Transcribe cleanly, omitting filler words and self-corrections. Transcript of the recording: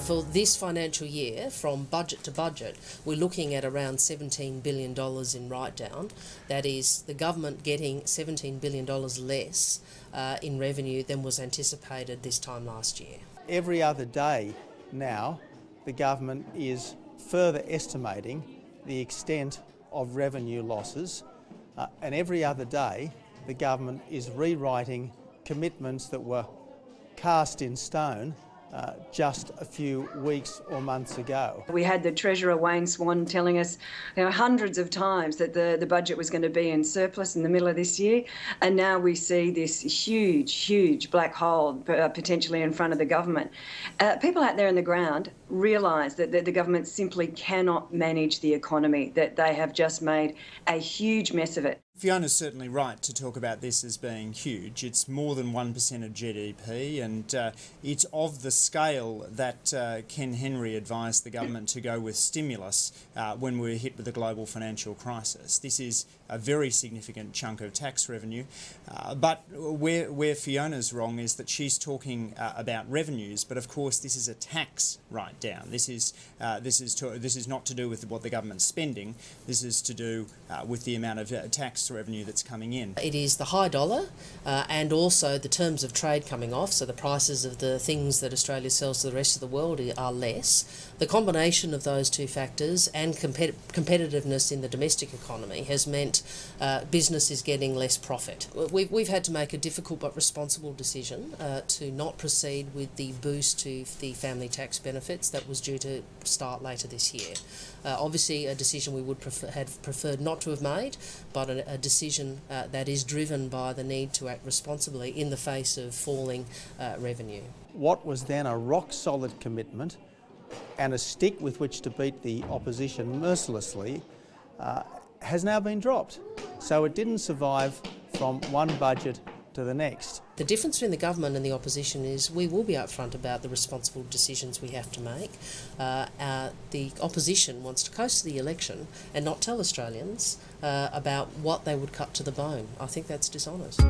For this financial year, from budget to budget, we're looking at around $17 billion in write-down. That is, the government getting $17 billion less in revenue than was anticipated this time last year. Every other day now, the government is further estimating the extent of revenue losses, and every other day the government is rewriting commitments that were cast in stone just a few weeks or months ago. We had the Treasurer Wayne Swan telling us hundreds of times that the budget was going to be in surplus in the middle of this year, and now we see this huge black hole potentially in front of the government. People out there on the ground realise that the government simply cannot manage the economy, that they have just made a huge mess of it. Fiona's certainly right to talk about this as being huge. It's more than 1% of GDP, and it's of the scale that Ken Henry advised the government to go with stimulus when we were hit with a global financial crisis. This is a very significant chunk of tax revenue, but where Fiona's wrong is that she's talking about revenues, but of course this is a tax write-down. This is not to do with what the government's spending. This is to do with the amount of tax revenue that's coming in. It is the high dollar and also the terms of trade coming off, so the prices of the things that Australia sells to the rest of the world are less. The combination of those two factors and competitiveness in the domestic economy has meant business is getting less profit. We've had to make a difficult but responsible decision to not proceed with the boost to the family tax benefits that was due to start later this year. Obviously a decision we would have preferred not to have made, but a decision that is driven by the need to act responsibly in the face of falling revenue. What was then a rock-solid commitment and a stick with which to beat the opposition mercilessly has now been dropped. So it didn't survive from one budget to the next. The difference between the government and the opposition is we will be upfront about the responsible decisions we have to make. The opposition wants to coast to the election and not tell Australians about what they would cut to the bone. I think that's dishonest.